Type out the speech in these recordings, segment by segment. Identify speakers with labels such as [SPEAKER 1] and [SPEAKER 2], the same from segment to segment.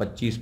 [SPEAKER 1] 25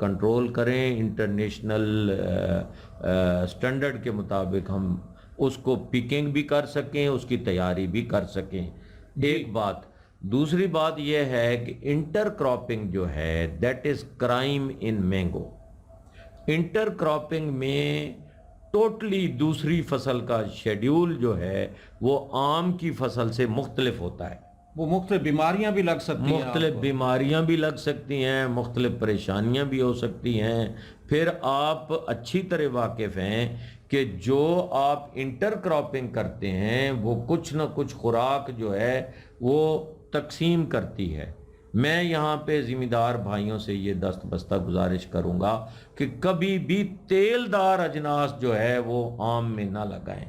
[SPEAKER 1] control کریں، international standard کے مطابق ہم اس کو پکنگ بھی کر سکیں، اس کی تیاری بھی کر سکیں، ایک بات۔ دوسری بات یہ ہے کہ انٹر کراپنگ جو ہے that is crime in mango. Inter cropping میں ٹوٹلی دوسری فصل کا شیڈیول جو ہے وہ آم کی فصل سے مختلف ہوتا ہے،
[SPEAKER 2] وہ مختلف بیماریاں بھی لگ سکتی ہیں،
[SPEAKER 1] مختلف بیماریاں بھی لگ سکتی ہیں، مختلف پریشانیاں بھی ہو سکتی ہیں۔ پھر آپ اچھی طرح واقف ہیں کہ جو آپ انٹر کراپنگ کرتے ہیں وہ کچھ نہ کچھ خوراک جو ہے وہ تقسیم کرتی ہے۔ میں یہاں پہ ذمہ دار بھائیوں سے یہ دست بستہ گزارش کروں گا کہ کبھی بھی تیل دار اجناس جو ہے وہ آم میں نہ لگائیں،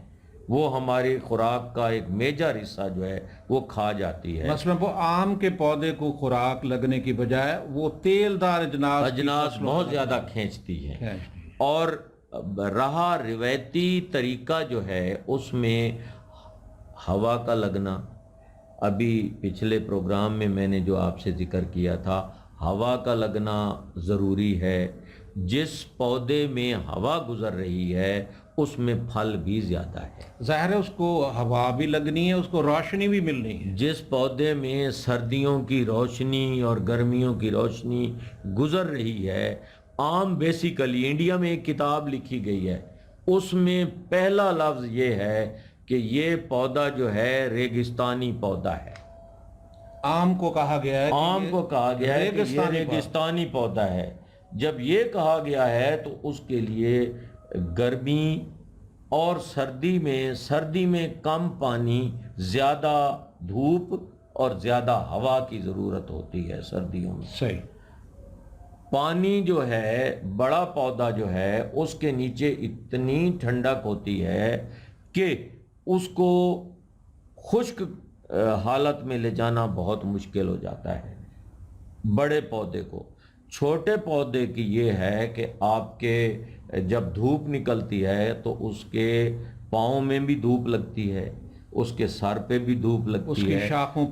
[SPEAKER 1] وہ ہماری خوراک کا ایک میجر حصہ جو ہے وہ کھا جاتی ہے۔
[SPEAKER 2] مثلا وہ آم کے پودے کو خوراک لگنے کی بجائے وہ تیل دار
[SPEAKER 1] اجناس بہت زیادہ کھینچتی ہے۔ اور رہا روایتی طریقہ جو ہے اس میں ہوا کا لگنا، ابھی پچھلے پروگرام میں نے جو آپ سے ذکر کیا تھا، ہوا کا لگنا ضروری ہے۔ جس پودے میں ہوا گزر رہی ہے اس میں پھل بھی زیادہ ہے،
[SPEAKER 2] ظاہر ہے اس کو ہوا بھی لگنی ہے، اس کو روشنی بھی ملنی ہے۔
[SPEAKER 1] جس پودے میں سردیوں کی روشنی اور گرمیوں کی روشنی گزر رہی ہے، عام بیسیکلی انڈیا میں ایک کتاب لکھی گئی ہے، اس میں پہلا لفظ یہ ہے کہ یہ پودا جو ہے ریگستانی پودا ہے۔
[SPEAKER 2] آم کو کہا گیا ہے،
[SPEAKER 1] آم کو کہا گیا ہے کہ یہ ریگستانی پودا ہے۔ جب یہ کہا گیا ہے تو اس کے لیے گرمی اور سردی میں کم پانی، زیادہ دھوپ اور زیادہ ہوا کی ضرورت ہوتی ہے سردیوں میں۔
[SPEAKER 2] صحیح۔
[SPEAKER 1] پانی جو ہے، بڑا پودا جو ہے اس کے نیچے اتنی ٹھنڈک ہوتی ہے کہ اس کو خشک حالت میں لے جانا بہت مشکل ہو جاتا ہے بڑے پودے کو۔ چھوٹے پودے کی یہ ہے کہ آپ کے جب دھوپ نکلتی ہے تو اس کے پاؤں میں بھی دھوپ لگتی ہے، اس کے سر پہ بھی دھوپ لگتی ہے،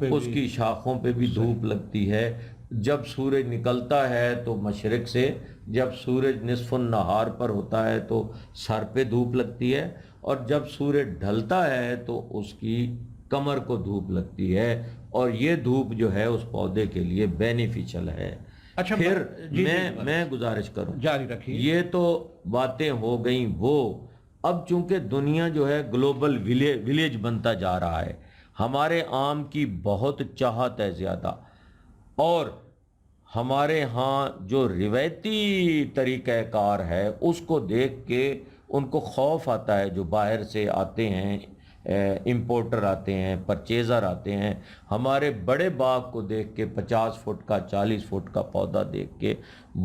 [SPEAKER 1] اس کی شاخوں پہ بھی دھوپ لگتی ہے۔ جب سورج نکلتا ہے تو مشرق سے، جب سورج نصف النہار پر ہوتا ہے تو سر پہ دھوپ لگتی ہے، اور جب سورج ڈھلتا ہے تو اس کی کمر کو دھوپ لگتی ہے، اور یہ دھوپ جو ہے اس پودے کے لیے بینیفیشل ہے۔
[SPEAKER 2] اچھا،
[SPEAKER 1] پھر میں گزارش کروں،
[SPEAKER 2] جاری رکھیے۔
[SPEAKER 1] یہ تو باتیں ہو گئیں وہ، اب چونکہ دنیا جو ہے گلوبل ولیج بنتا جا رہا ہے، ہمارے آم کی بہت چاہت ہے زیادہ، اور ہمارے ہاں جو روایتی طریقہ کار ہے اس کو دیکھ کے ان کو خوف آتا ہے، جو باہر سے آتے ہیں، امپورٹر آتے ہیں، پرچیزر آتے ہیں، ہمارے بڑے باغ کو دیکھ کے 50 فٹ کا 40 فٹ کا پودا دیکھ کے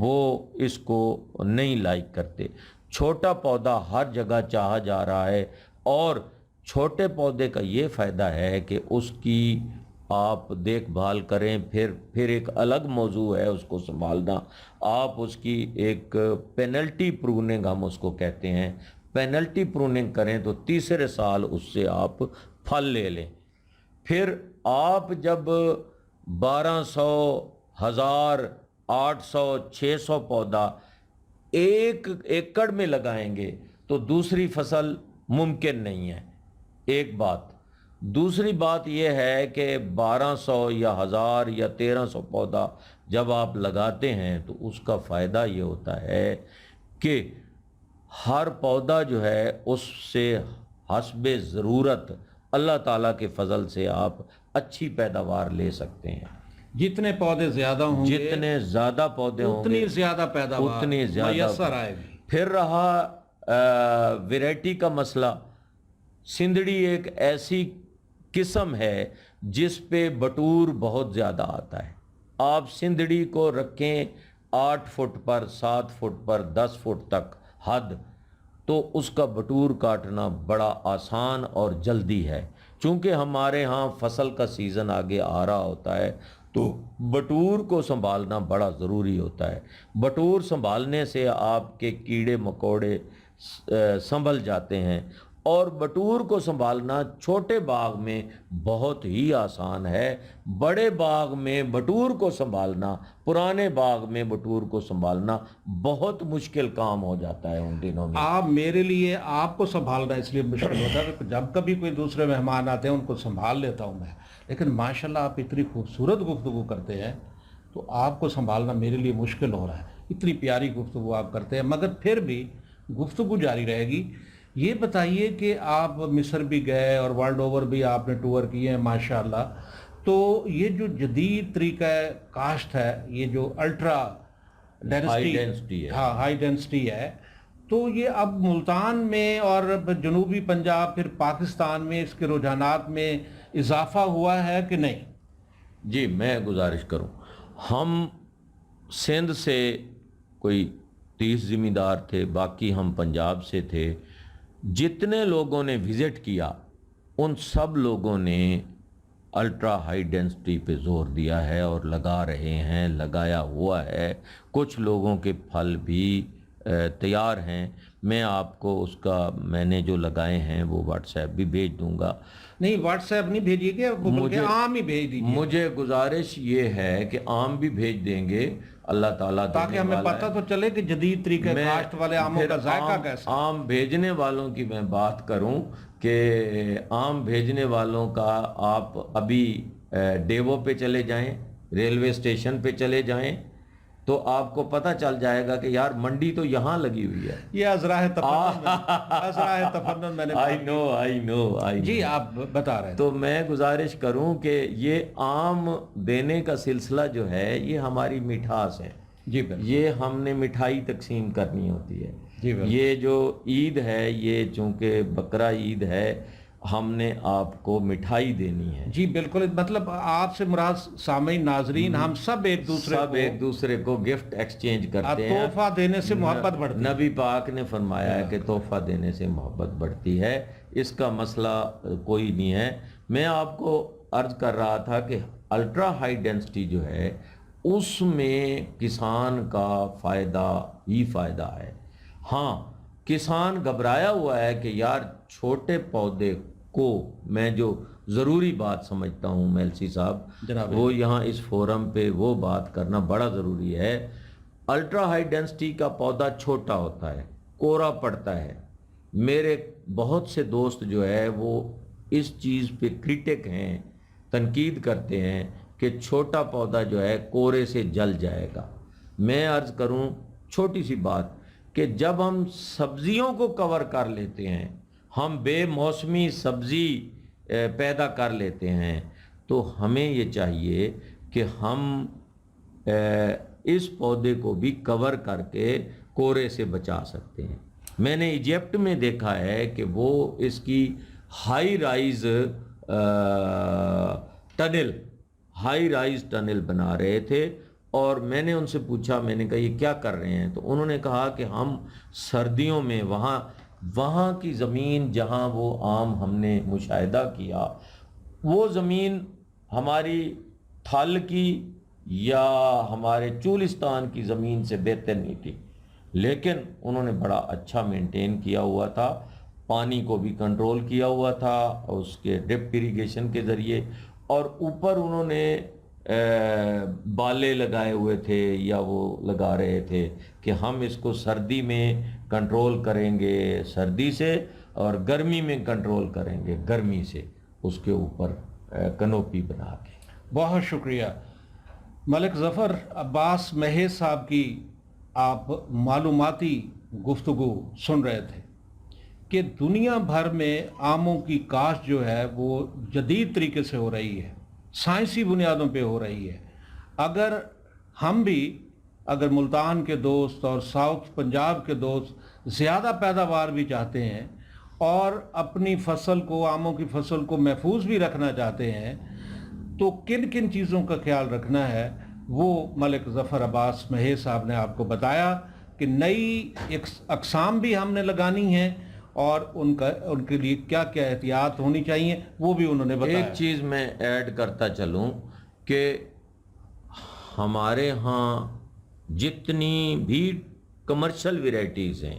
[SPEAKER 1] وہ اس کو نہیں لائک کرتے۔ چھوٹا پودا ہر جگہ چاہا جا رہا ہے، اور چھوٹے پودے کا یہ فائدہ ہے کہ اس کی آپ دیکھ بھال کریں، پھر ایک الگ موضوع ہے اس کو سنبھالنا۔ آپ اس کی ایک پینلٹی پروننگ ہم اس کو کہتے ہیں، پینلٹی پروننگ کریں تو تیسرے سال اس سے آپ پھل لے لیں۔ پھر آپ جب 1200، 1000، 800، 600 پودا ایک ایکڑ میں لگائیں گے تو دوسری فصل ممکن نہیں ہے، ایک بات۔ دوسری بات یہ ہے کہ 1200 یا 1000 یا 1300 پودا جب آپ لگاتے ہیں تو اس کا فائدہ یہ ہوتا ہے کہ ہر پودا جو ہے اس سے حسب ضرورت اللہ تعالیٰ کے فضل سے آپ اچھی پیداوار لے سکتے ہیں۔
[SPEAKER 2] جتنے پودے زیادہ ہوں گے،
[SPEAKER 1] جتنے زیادہ پودے ہوں گے،
[SPEAKER 2] اتنی زیادہ پیداوار
[SPEAKER 1] اتنی زیادہ
[SPEAKER 2] میسر آئے گی۔
[SPEAKER 1] پھر رہا ویرائٹی کا مسئلہ، سندھڑی ایک ایسی قسم ہے جس پہ بٹور بہت زیادہ آتا ہے۔ آپ سندھڑی کو رکھیں 8 فٹ پر، 7 فٹ پر، 10 فٹ تک حد، تو اس کا بٹور کاٹنا بڑا آسان اور جلدی ہے۔ چونکہ ہمارے ہاں فصل کا سیزن آگے آ رہا ہوتا ہے تو بٹور کو سنبھالنا بڑا ضروری ہوتا ہے۔ بٹور سنبھالنے سے آپ کے کیڑے مکوڑے سنبھل جاتے ہیں، اور بٹور کو سنبھالنا چھوٹے باغ میں بہت ہی آسان ہے، بڑے باغ میں بٹور کو سنبھالنا، پرانے باغ میں بٹور کو سنبھالنا بہت مشکل کام ہو جاتا ہے ان دنوں میں۔
[SPEAKER 2] آپ میرے لیے آپ کو سنبھالنا اس لیے مشکل ہوتا ہے کہ جب کبھی کوئی دوسرے مہمان آتے ہیں ان کو سنبھال لیتا ہوں میں، لیکن ماشاءاللہ آپ اتنی خوبصورت گفتگو کرتے ہیں تو آپ کو سنبھالنا میرے لیے مشکل ہو رہا ہے، اتنی پیاری گفتگو آپ کرتے ہیں، مگر پھر بھی گفتگو جاری رہے گی۔ یہ بتائیے کہ آپ مصر بھی گئے اور ورلڈ اوور بھی آپ نے ٹور کیے ہیں ماشاءاللہ، تو یہ جو جدید طریقہ کاشت ہے، یہ جو الٹرا
[SPEAKER 1] ہائی
[SPEAKER 2] ڈینسٹی،
[SPEAKER 1] ڈینسٹی ہے۔
[SPEAKER 2] ہاں ہائی ڈینسٹی ہے، تو یہ اب ملتان میں اور جنوبی پنجاب پھر پاکستان میں اس کے رجحانات میں اضافہ ہوا ہے کہ نہیں؟
[SPEAKER 1] جی میں گزارش کروں، ہم سندھ سے کوئی 30 ذمہ دار تھے، باقی ہم پنجاب سے تھے، جتنے لوگوں نے وزٹ کیا ان سب لوگوں نے الٹرا ہائی ڈینسٹی پہ زور دیا ہے اور لگا رہے ہیں، لگایا ہوا ہے، کچھ لوگوں کے پھل بھی تیار ہیں۔ میں آپ کو اس کا میں نے جو لگائے ہیں وہ واٹس ایپ بھی بھیج دوں گا۔
[SPEAKER 2] نہیں واٹس ایپ نہیں بھیجیے گا، بلکہ عام ہی بھیج دیجیے،
[SPEAKER 1] مجھے گزارش یہ ہے کہ عام بھی بھیج دیں گے، اللہ تعالیٰ
[SPEAKER 2] تاکہ ہمیں پتہ تو چلے کہ جدید طریقہ کاشت والے آموں کا ذائقہ کیسا ہے۔
[SPEAKER 1] عام بھیجنے والوں کی میں بات کروں کہ عام بھیجنے والوں کا آپ ابھی ڈیوو پہ چلے جائیں، ریلوے اسٹیشن پہ چلے جائیں تو آپ کو پتہ چل جائے گا کہ یار منڈی تو یہاں لگی ہوئی ہے۔
[SPEAKER 2] یہ ازراہ تفنن میں نے
[SPEAKER 1] آئی نو
[SPEAKER 2] جی آپ بتا رہے ہیں۔
[SPEAKER 1] تو میں گزارش کروں کہ یہ عام دینے کا سلسلہ جو ہے یہ ہماری مٹھاس ہے،
[SPEAKER 2] جی بالکل،
[SPEAKER 1] یہ ہم نے مٹھائی تقسیم کرنی ہوتی ہے۔
[SPEAKER 2] جی بالکل،
[SPEAKER 1] یہ جو عید ہے، یہ چونکہ بقرہ عید ہے، ہم نے آپ کو مٹھائی دینی ہے۔
[SPEAKER 2] جی بالکل، مطلب آپ سے مراد سامعین ناظرین ہم سب ایک دوسرے
[SPEAKER 1] کو گفٹ ایکسچینج کرتے ہیں،
[SPEAKER 2] تحفہ دینے سے محبت بڑھتی ہے۔
[SPEAKER 1] نبی پاک نے فرمایا ہے کہ تحفہ دینے سے محبت بڑھتی ہے، اس کا مسئلہ کوئی نہیں ہے۔ میں آپ کو عرض کر رہا تھا کہ الٹرا ہائی ڈینسٹی جو ہے اس میں کسان کا فائدہ ہی فائدہ ہے۔ ہاں کسان گھبرایا ہوا ہے کہ یار چھوٹے پودے کو، میں جو ضروری بات سمجھتا ہوں میلسی صاحب، وہ یہاں اس فورم پہ وہ بات کرنا بڑا ضروری ہے۔ الٹرا ہائی ڈینسٹی کا پودا چھوٹا ہوتا ہے، کورا پڑتا ہے۔ میرے بہت سے دوست جو ہے وہ اس چیز پہ کریٹک ہیں، تنقید کرتے ہیں کہ چھوٹا پودا جو ہے کورے سے جل جائے گا۔ میں عرض کروں چھوٹی سی بات کہ جب ہم سبزیوں کو کور کر لیتے ہیں، ہم بے موسمی سبزی پیدا کر لیتے ہیں، تو ہمیں یہ چاہیے کہ ہم اس پودے کو بھی کور کر کے کورے سے بچا سکتے ہیں۔ میں نے ایجپٹ میں دیکھا ہے کہ وہ اس کی ہائی رائز ٹنل بنا رہے تھے، اور میں نے ان سے پوچھا، میں نے کہا یہ کیا کر رہے ہیں؟ تو انہوں نے کہا کہ ہم سردیوں میں وہاں کی زمین جہاں وہ عام ہم نے مشاہدہ کیا، وہ زمین ہماری تھل کی یا ہمارے چولستان کی زمین سے بہتر نہیں تھی، لیکن انہوں نے بڑا اچھا مینٹین کیا ہوا تھا، پانی کو بھی کنٹرول کیا ہوا تھا اس کے ڈرپ اریگیشن کے ذریعے، اور اوپر انہوں نے بالے لگائے ہوئے تھے یا وہ لگا رہے تھے کہ ہم اس کو سردی میں کنٹرول کریں گے سردی سے، اور گرمی میں کنٹرول کریں گے گرمی سے، اس کے اوپر کنوپی بنا کے۔
[SPEAKER 2] بہت شکریہ ملک ظفر عباس مہیز صاحب کی آپ معلوماتی گفتگو سن رہے تھے کہ دنیا بھر میں آموں کی کاشت جو ہے وہ جدید طریقے سے ہو رہی ہے، سائنسی بنیادوں پہ ہو رہی ہے۔ اگر ہم بھی، اگر ملتان کے دوست اور ساؤتھ پنجاب کے دوست زیادہ پیداوار بھی چاہتے ہیں اور اپنی فصل کو، آموں کی فصل کو محفوظ بھی رکھنا چاہتے ہیں، تو کن کن چیزوں کا خیال رکھنا ہے وہ ملک ظفر عباس مہیز صاحب نے آپ کو بتایا کہ نئی اقسام بھی ہم نے لگانی ہیں اور ان کے لیے کیا کیا احتیاط ہونی چاہیے وہ بھی انہوں نے بتایا۔
[SPEAKER 1] ایک چیز میں ایڈ کرتا چلوں کہ ہمارے ہاں جتنی بھی کمرشل ویرائٹیز ہیں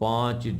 [SPEAKER 1] 5